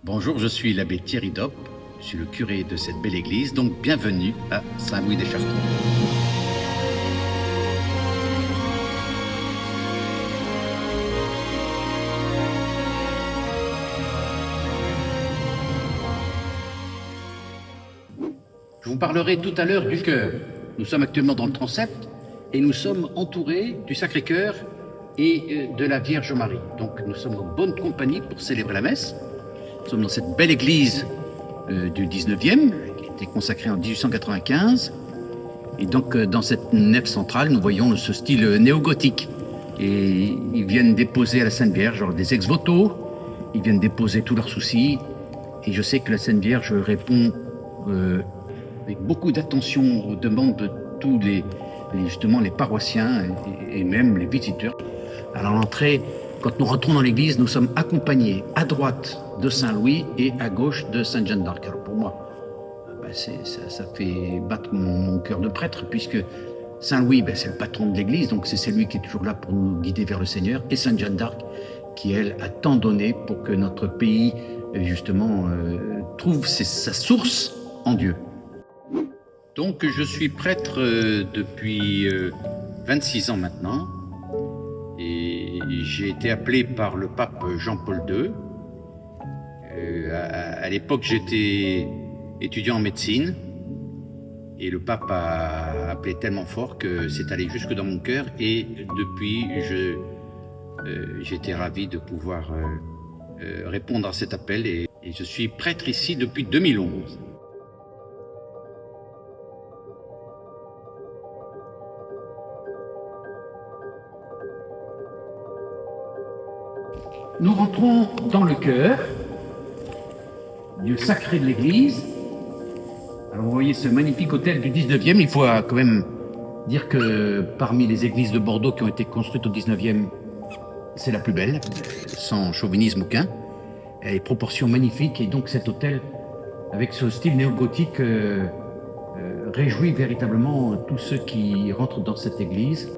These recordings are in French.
Bonjour, je suis l'abbé Thierry Dopp, je suis le curé de cette belle église, donc bienvenue à Saint-Louis-des-Chartrons. Je vous parlerai tout à l'heure du chœur. Nous sommes actuellement dans le transept et nous sommes entourés du Sacré-Cœur et de la Vierge Marie. Donc nous sommes en bonne compagnie pour célébrer la messe. Nous sommes dans cette belle église du 19e, qui a été consacrée en 1895. Et donc dans cette nef centrale, nous voyons ce style néo-gothique. Et ils viennent déposer à la Sainte Vierge des ex-voto, ils viennent déposer tous leurs soucis. Et je sais que la Sainte Vierge répond avec beaucoup d'attention aux demandes de tous justement les paroissiens et même les visiteurs. Alors à l'entrée, quand nous rentrons dans l'église, nous sommes accompagnés à droite de Saint-Louis et à gauche de Sainte Jeanne d'Arc. Alors pour moi, ça fait battre mon cœur de prêtre, puisque Saint-Louis, c'est le patron de l'église, donc c'est lui qui est toujours là pour nous guider vers le Seigneur, et Sainte Jeanne d'Arc, qui elle a tant donné pour que notre pays justement trouve sa source en Dieu. Donc je suis prêtre depuis 26 ans maintenant, et j'ai été appelé par le pape Jean-Paul II. À l'époque, j'étais étudiant en médecine, et le pape a appelé tellement fort que c'est allé jusque dans mon cœur, et depuis, j'étais ravi de pouvoir répondre à cet appel, et je suis prêtre ici depuis 2011. Nous rentrons dans le chœur, lieu sacré de l'église. Alors vous voyez ce magnifique hôtel du 19e. Il faut quand même dire que parmi les églises de Bordeaux qui ont été construites au 19e, c'est la plus belle, sans chauvinisme aucun. Elle a des proportions magnifiques, et donc cet hôtel, avec ce style néo-gothique, réjouit véritablement tous ceux qui rentrent dans cette église.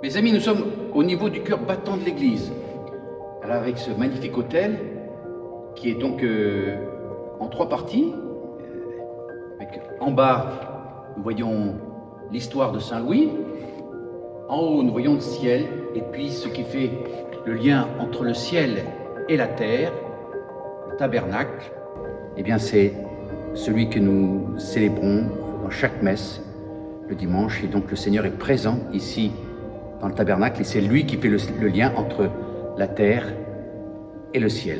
Mes amis, nous sommes au niveau du cœur battant de l'église. Alors avec ce magnifique hôtel, qui est donc en 3 parties. En bas, nous voyons l'histoire de Saint-Louis. En haut, nous voyons le ciel. Et puis, ce qui fait le lien entre le ciel et la terre, le tabernacle, eh bien, c'est celui que nous célébrons dans chaque messe le dimanche. Et donc, le Seigneur est présent ici dans le tabernacle. Et c'est lui qui fait le lien entre la terre et le ciel.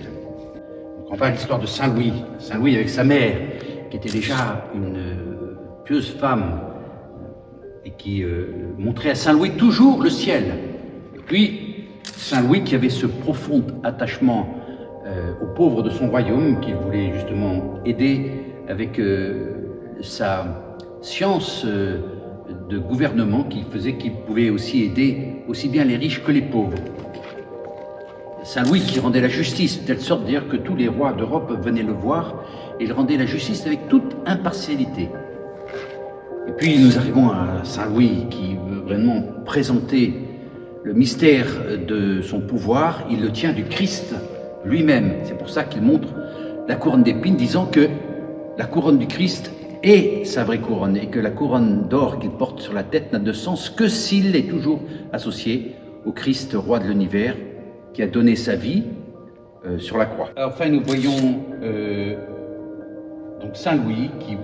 On parle de l'histoire de Saint-Louis. Saint-Louis avec sa mère, qui était déjà une pieuse femme et qui montrait à Saint-Louis toujours le ciel. Et puis, Saint-Louis qui avait ce profond attachement aux pauvres de son royaume, qu'il voulait justement aider avec sa science de gouvernement, qui faisait qu'il pouvait aussi aider aussi bien les riches que les pauvres. Saint-Louis qui rendait la justice, de telle sorte d'ailleurs que tous les rois d'Europe venaient le voir, et il rendait la justice avec toute impartialité. Et puis nous arrivons à Saint-Louis qui veut vraiment présenter le mystère de son pouvoir. Il le tient du Christ lui-même. C'est pour ça qu'il montre la couronne d'épines, disant que la couronne du Christ est sa vraie couronne, et que la couronne d'or qu'il porte sur la tête n'a de sens que s'il est toujours associé au Christ, roi de l'univers, qui a donné sa vie sur la croix. Enfin, nous voyons donc Saint-Louis qui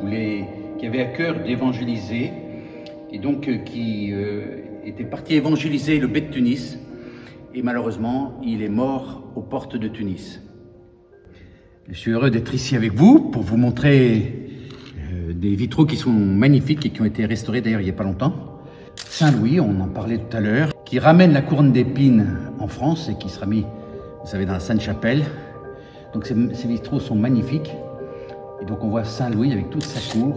avait à cœur d'évangéliser, et donc qui était parti évangéliser le bey de Tunis, et malheureusement, il est mort aux portes de Tunis. Je suis heureux d'être ici avec vous pour vous montrer des vitraux qui sont magnifiques et qui ont été restaurés d'ailleurs il n'y a pas longtemps. Saint-Louis, on en parlait tout à l'heure, qui ramène la couronne d'épines en France et qui sera mis, vous savez, dans la Sainte-Chapelle. Donc ces vitraux sont magnifiques. Et donc on voit Saint-Louis avec toute sa cour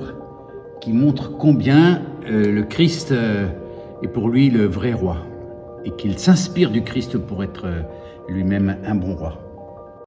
qui montre combien le Christ est pour lui le vrai roi et qu'il s'inspire du Christ pour être lui-même un bon roi.